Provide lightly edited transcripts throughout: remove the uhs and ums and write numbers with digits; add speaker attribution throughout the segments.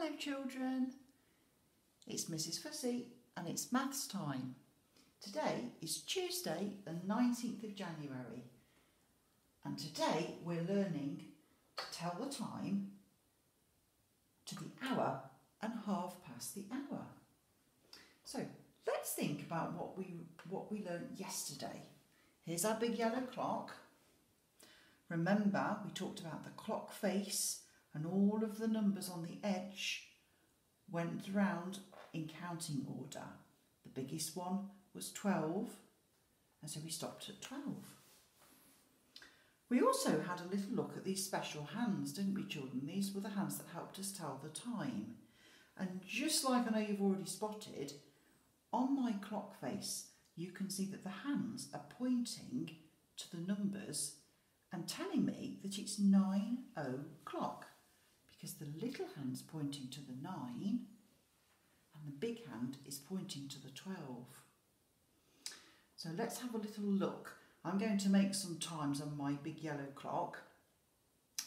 Speaker 1: Hello children, it's Mrs Fussy and it's maths time. Today is Tuesday the 19th of January and today we're learning to tell the time to the hour and half past the hour. So let's think about what we learned yesterday. Here's our big yellow clock. Remember we talked about the clock face and all of the numbers on the edge went round in counting order. The biggest one was 12, and so we stopped at 12. We also had a little look at these special hands, didn't we children? These were the hands that helped us tell the time. And just like I know you've already spotted, on my clock face you can see that the hands are pointing to the numbers and telling me that it's 9 o'clock. Because the little hand's pointing to the 9 and the big hand is pointing to the 12. So let's have a little look. I'm going to make some times on my big yellow clock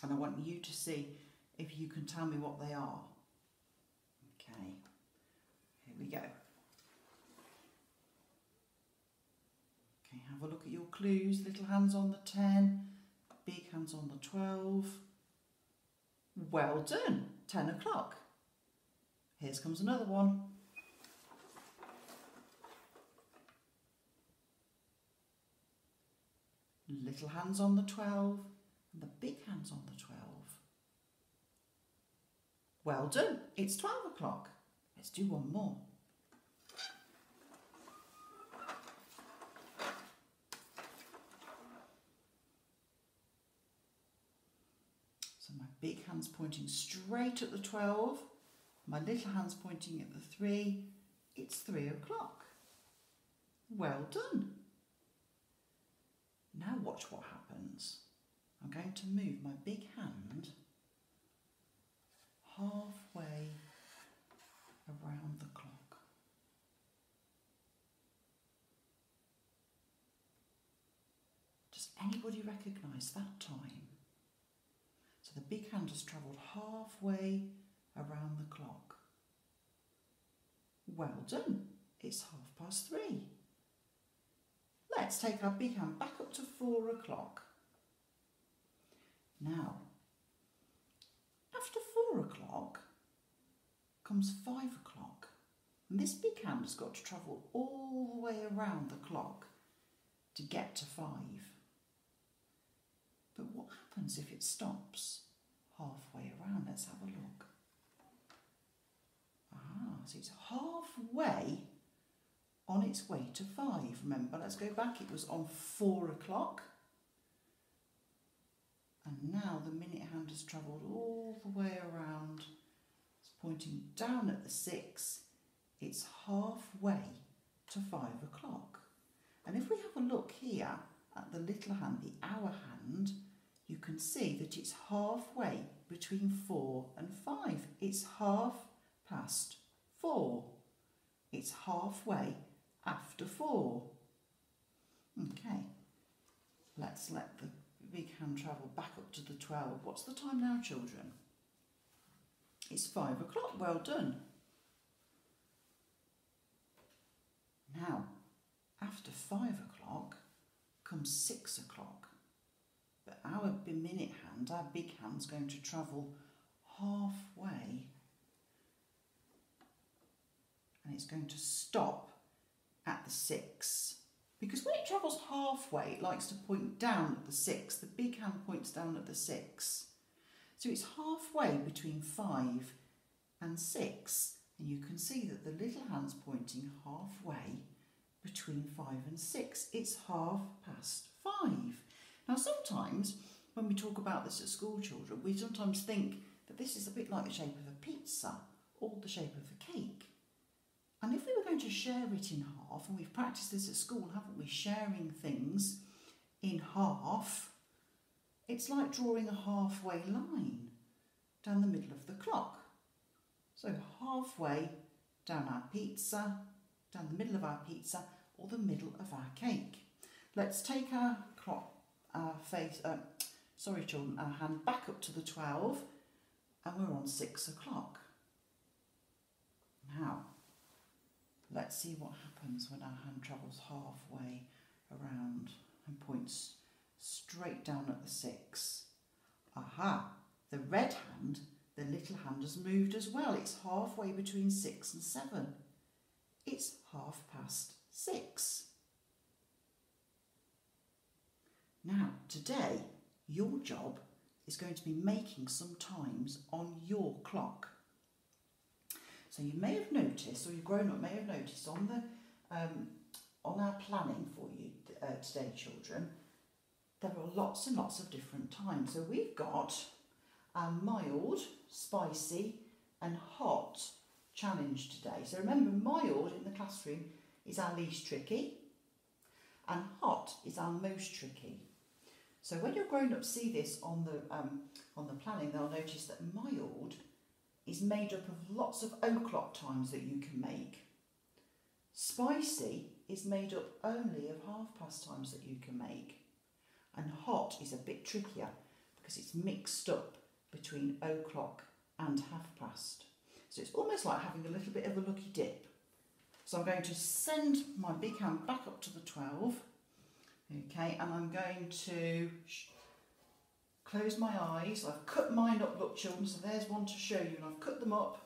Speaker 1: and I want you to see if you can tell me what they are. Okay, here we go. Okay, have a look at your clues. Little hands on the 10, big hands on the 12. Well done, 10 o'clock. Here comes another one. Little hands on the 12 and the big hands on the 12. Well done, it's 12 o'clock. Let's do one more. So my big hand's pointing straight at the 12, my little hand's pointing at the 3, it's 3 o'clock. Well done. Now watch what happens. I'm going to move my big hand halfway around the clock. Does anybody recognise that time? So the big hand has travelled halfway around the clock. Well done, it's 3:30. Let's take our big hand back up to 4 o'clock. Now, after 4 o'clock comes 5 o'clock. And this big hand has got to travel all the way around the clock to get to 5. But what happens if it stops halfway around? Let's have a look. So it's halfway on its way to 5. Remember, let's go back. It was on 4 o'clock. And now the minute hand has travelled all the way around. It's pointing down at the 6. It's halfway to 5 o'clock. And if we have a look here at the little hand, the hour hand, you can see that it's halfway between 4 and 5. It's 4:30. It's halfway after 4. Okay, let's let the big hand travel back up to the 12. What's the time now, children? It's 5 o'clock. Well done. Now, after 5 o'clock comes 6 o'clock. But our minute hand, our big hand's going to travel halfway and it's going to stop at the 6. Because when it travels halfway, it likes to point down at the 6. The big hand points down at the 6. So it's halfway between 5 and 6. And you can see that the little hand's pointing halfway between 5 and 6. It's 5:30. Now sometimes when we talk about this at school, children, we sometimes think that this is a bit like the shape of a pizza or the shape of a cake. And if we were going to share it in half, and we've practiced this at school, haven't we, sharing things in half, it's like drawing a halfway line down the middle of the clock. So halfway down our pizza, down the middle of our pizza, or the middle of our cake. Let's take our clock, our hand back up to the 12, and we're on 6 o'clock. let's see what happens when our hand travels halfway around and points straight down at the 6. Aha! The red hand, the little hand, has moved as well. It's halfway between 6 and 7. It's 6:30. Now, today, your job is going to be making some times on your clock. So you may have noticed, or your grown-up may have noticed, on the on our planning for you today, children, there are lots and lots of different times. So we've got a mild, spicy and hot challenge today. So remember, mild in the classroom is our least tricky and hot is our most tricky. So when your grown-ups see this on the planning, they'll notice that mild is made up of lots of o'clock times that you can make. Spicy is made up only of half-past times that you can make. And hot is a bit trickier because it's mixed up between o'clock and half-past. So it's almost like having a little bit of a lucky dip. So I'm going to send my big hand back up to the 12. Okay, and I'm going to close my eyes. I've cut mine up, look children, so there's one to show you, and I've cut them up.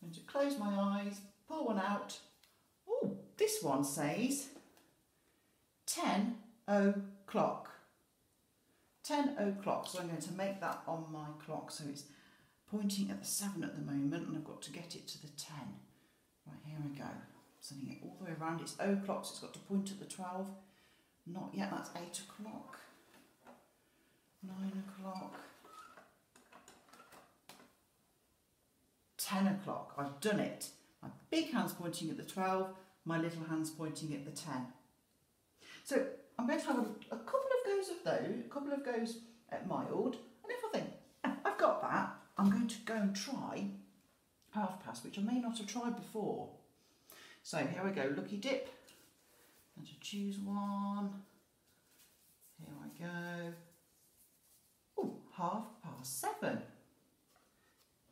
Speaker 1: I'm going to close my eyes, pull one out. Oh, this one says 10 o'clock. 10 o'clock, so I'm going to make that on my clock. So it's pointing at the 7 at the moment, and I've got to get it to the 10. Right, here I go. Sending it all the way around. It's o'clock, so it's got to point at the 12. Not yet, that's 8 o'clock. 9 o'clock. 10 o'clock. I've done it. My big hand's pointing at the 12, my little hand's pointing at the 10. So I'm going to have a couple of goes of those, a couple of goes at mild, and if I think, I've got that, I'm going to go and try half-past, which I may not have tried before. So here we go, lucky dip. I'm going to choose one. Here I go. Oh, 7:30.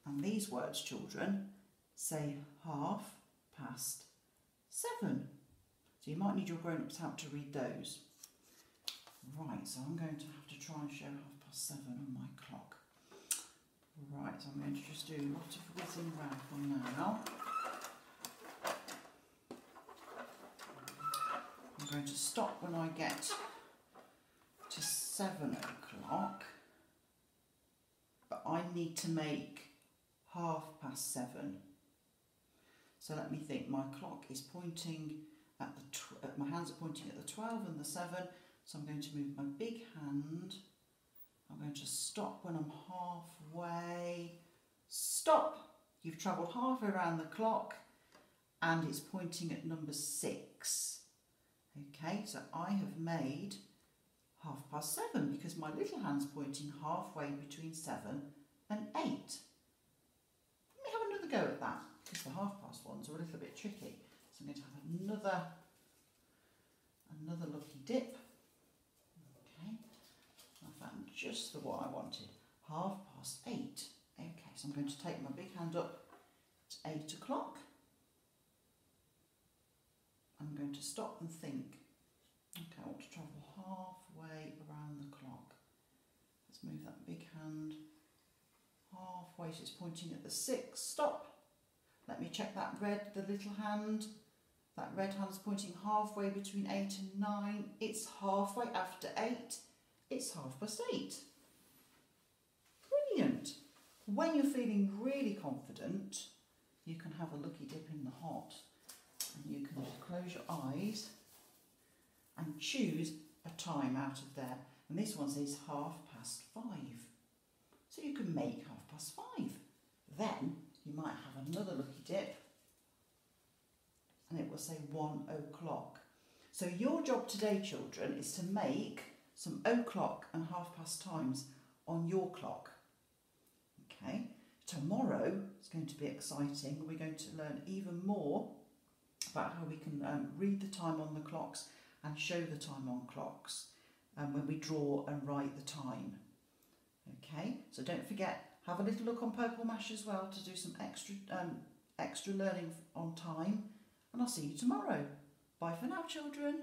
Speaker 1: And these words, children, say 7:30. So you might need your grown-ups' help to read those. Right, so I'm going to have to try and show 7:30 on my clock. Right, so I'm going to just do a lot of whizzing round from now. I'm going to stop when I get to 7 o'clock, but I need to make 7:30. So let me think. My clock is pointing at the my hands are pointing at the 12 and the 7. So I'm going to move my big hand. I'm going to stop when I'm halfway. Stop! You've travelled halfway around the clock, and it's pointing at number 6. Okay, so I have made 7:30 because my little hand's pointing halfway between 7 and 8. Let me have another go at that, because the half-past ones are a little bit tricky. So I'm going to have another lucky dip. Okay, I found just the one I wanted. 8:30. Okay, so I'm going to take my big hand up to 8 o'clock. I'm going to stop and think. Okay, I want to travel halfway around the clock. Let's move that big hand halfway, so it's pointing at the 6. Stop. Let me check that the little hand. That red hand's pointing halfway between 8 and 9. It's halfway after 8. It's 8:30. Brilliant. When you're feeling really confident, you can have a lucky dip in the hot. And you can close your eyes and choose a time out of there. And this one says 5:30. So you can make 5:30. Then you might have another lucky dip and it will say 1 o'clock. So your job today, children, is to make some o'clock and 5:30 times on your clock. Okay, tomorrow is going to be exciting. We're going to learn even more about how we can read the time on the clocks and show the time on clocks when we draw and write the time. Okay, so don't forget, have a little look on Purple Mash as well to do some extra learning on time, and I'll see you tomorrow. Bye for now, children.